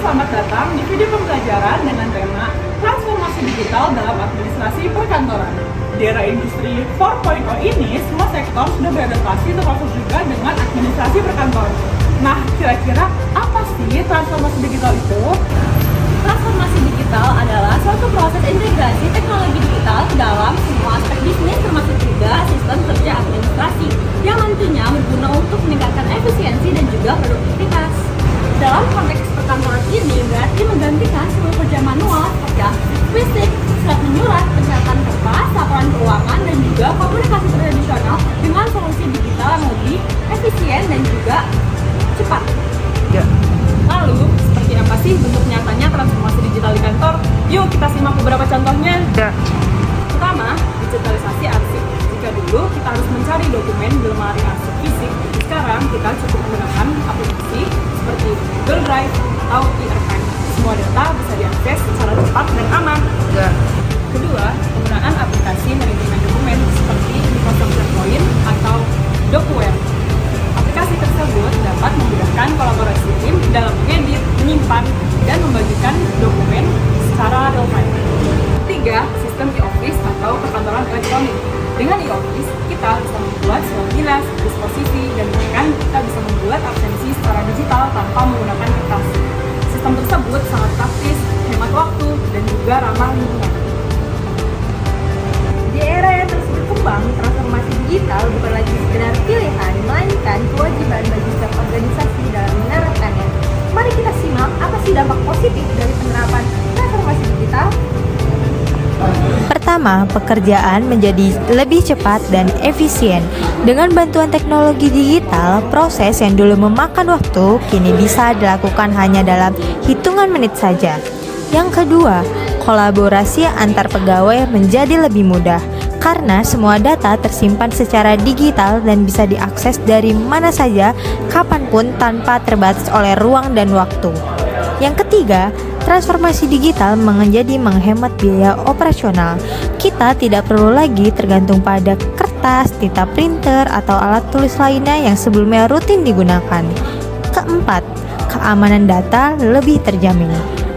selamat datang di video pembelajaran dengan tema Transformasi Digital dalam Administrasi Perkantoran. Di era industri 4.0 ini, semua sektor sudah beradaptasi termasuk juga dengan administrasi perkantoran. Nah, kira-kira apa sih transformasi digital itu? Transformasi digital adalah suatu proses integrasi teknologi digital ke dalam semua aspek bisnis termasuk juga sistem kerja administrasi yang nantinya berguna untuk meningkatkan efisiensi dan juga produktivitas. Dalam konteks perkantoran ini berarti menggantikan seluruh kerja manual seperti aktivitas fisik, surat menyurat, pencatatan kertas, laporan keuangan, dan juga komunikasi tradisional dengan solusi digital yang lebih efisien dan juga cepat. Lalu, seperti apa sih bentuk nyatanya transformasi digital di kantor? Yuk kita simak beberapa contohnya. Pertama, digitalisasi arsip. Jika dulu kita harus mencari dokumen di lemari arsip fisik, sekarang kita cukup menggunakan aplikasi seperti Google Drive atau e-archive. Semua data bisa diakses secara cepat dan aman. Kedua, penggunaan aplikasi manajemen dokumen seperti Microsoft SharePoint atau DocuWare. Aplikasi tersebut dapat memudahkan kolaborasi tim dalam mengedit, menyimpan, dan membagikan dokumen secara real-time. Tiga, sistem e-office atau perkantoran elektronik. Dengan e-office, kita bisa membuat surat dinas, disposisi, dan bahkan kita bisa membuat absensi secara digital tanpa menggunakan kertas. Sistem tersebut sangat praktis, hemat waktu, dan juga ramah lingkungan. Di era yang terus berkembang, transformasi digital bukan lagi sekedar pilihan, melainkan kewajiban bagi setiap organisasi dalam menerapkannya. Mari kita simak apa sih dampak positif dari penerapan transformasi digital. Pertama, pekerjaan menjadi lebih cepat dan efisien. Dengan bantuan teknologi digital, proses yang dulu memakan waktu kini bisa dilakukan hanya dalam hitungan menit saja. Yang kedua, kolaborasi antar pegawai menjadi lebih mudah karena semua data tersimpan secara digital dan bisa diakses dari mana saja, kapanpun tanpa terbatas oleh ruang dan waktu. Yang ketiga, transformasi digital menjadi menghemat biaya operasional. Kita tidak perlu lagi tergantung pada kertas, tinta printer, atau alat tulis lainnya yang sebelumnya rutin digunakan. Keempat, keamanan data lebih terjamin.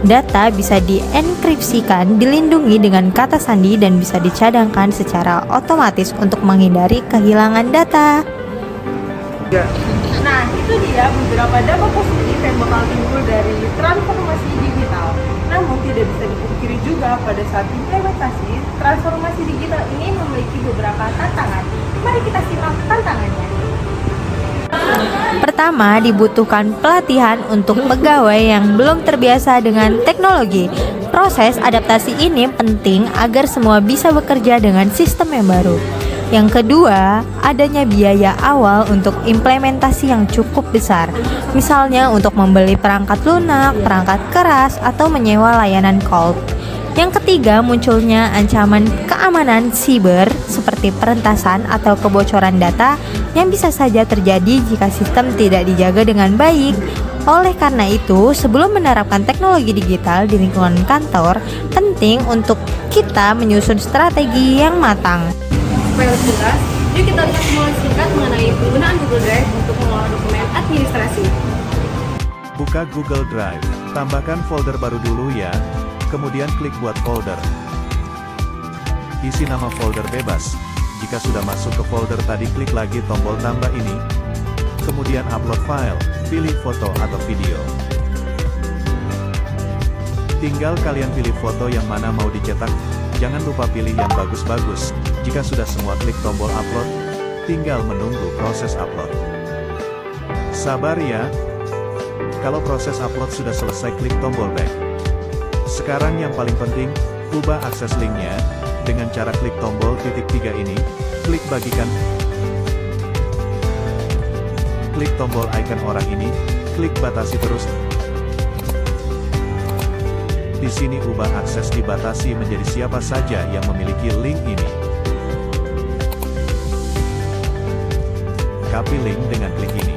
Data bisa dienkripsikan, dilindungi dengan kata sandi, dan bisa dicadangkan secara otomatis untuk menghindari kehilangan data. Nah, itu dia beberapa dampak positif yang bakal timbul dari transformasi digital. Namun tidak bisa dipungkiri juga pada saat implementasi, transformasi digital ini memiliki beberapa tantangan. Mari kita simak tantangannya. Pertama, dibutuhkan pelatihan untuk pegawai yang belum terbiasa dengan teknologi. Proses adaptasi ini penting agar semua bisa bekerja dengan sistem yang baru. Yang kedua, adanya biaya awal untuk implementasi yang cukup besar. Misalnya untuk membeli perangkat lunak, perangkat keras, atau menyewa layanan cloud. Yang ketiga, munculnya ancaman keamanan siber seperti peretasan atau kebocoran data yang bisa saja terjadi jika sistem tidak dijaga dengan baik. Oleh karena itu, sebelum menerapkan teknologi digital di lingkungan kantor, penting untuk kita menyusun strategi yang matang. Supaya lebih jelas, yuk kita lihat simulasi singkat mengenai penggunaan Google Drive untuk mengelola dokumen administrasi. Buka Google Drive, tambahkan folder baru dulu ya, kemudian klik buat folder. Isi nama folder bebas. Jika sudah masuk ke folder tadi, klik lagi tombol tambah ini, kemudian upload file, pilih foto atau video. Tinggal kalian pilih foto yang mana mau dicetak, jangan lupa pilih yang bagus-bagus. Jika sudah semua, klik tombol upload, tinggal menunggu proses upload. Sabar ya. Kalau proses upload sudah selesai, klik tombol back. Sekarang yang paling penting, ubah akses linknya, dengan cara klik tombol titik 3 ini, klik bagikan, klik tombol icon orang ini, klik batasi terus. Di sini ubah akses dibatasi menjadi siapa saja yang memiliki link ini. Copy link dengan klik ini.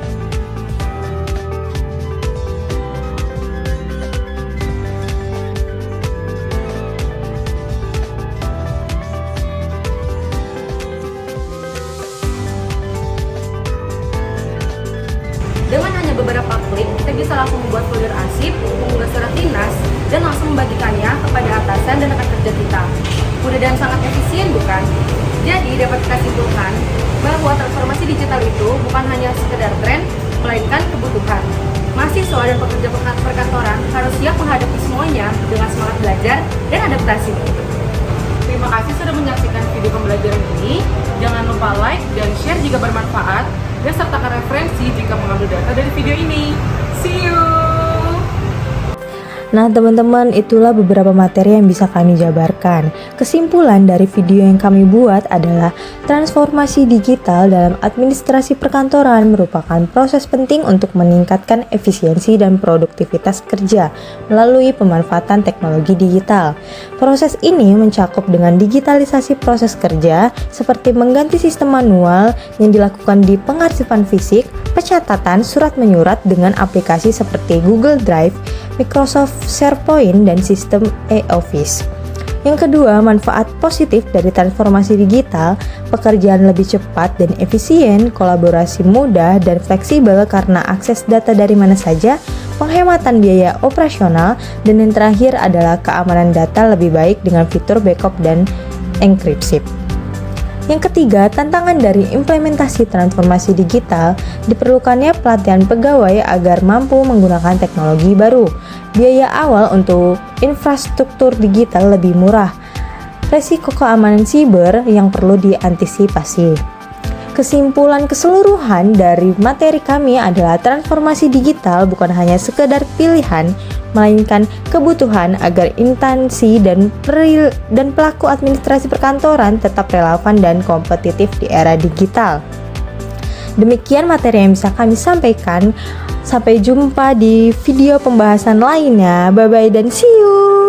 Dengan hanya beberapa klik, kita bisa langsung membuat folder arsip, mengunggah secara dan langsung membagikannya kepada atasan dan rekan kerja kita. Mudah dan sangat efisien, bukan? Jadi dapat kita simpulkan bahwa transformasi digital itu bukan hanya sekedar tren, melainkan kebutuhan. Mahasiswa dan pekerja perkantoran harus siap menghadapi semuanya dengan semangat belajar dan adaptasi. Terima kasih sudah menyaksikan video pembelajaran ini. Jangan lupa like dan share jika bermanfaat, dan sertakan referensi jika mengambil data dari video ini. See you! Nah teman-teman, itulah beberapa materi yang bisa kami jabarkan. Kesimpulan dari video yang kami buat adalah transformasi digital dalam administrasi perkantoran merupakan proses penting untuk meningkatkan efisiensi dan produktivitas kerja melalui pemanfaatan teknologi digital. Proses ini mencakup dengan digitalisasi proses kerja seperti mengganti sistem manual yang dilakukan di pengarsipan fisik, pencatatan surat menyurat dengan aplikasi seperti Google Drive, Microsoft SharePoint, dan sistem e-office. Yang kedua, manfaat positif dari transformasi digital, pekerjaan lebih cepat dan efisien, kolaborasi mudah dan fleksibel karena akses data dari mana saja, penghematan biaya operasional, dan yang terakhir adalah keamanan data lebih baik dengan fitur backup dan enkripsi. Yang ketiga, tantangan dari implementasi transformasi digital, diperlukannya pelatihan pegawai agar mampu menggunakan teknologi baru. Biaya awal untuk infrastruktur digital lebih murah. Resiko keamanan siber yang perlu diantisipasi. Kesimpulan keseluruhan dari materi kami adalah transformasi digital bukan hanya sekedar pilihan, melainkan kebutuhan agar instansi dan pelaku administrasi perkantoran tetap relevan dan kompetitif di era digital. Demikian materi yang bisa kami sampaikan. Sampai jumpa di video pembahasan lainnya. Bye-bye dan see you!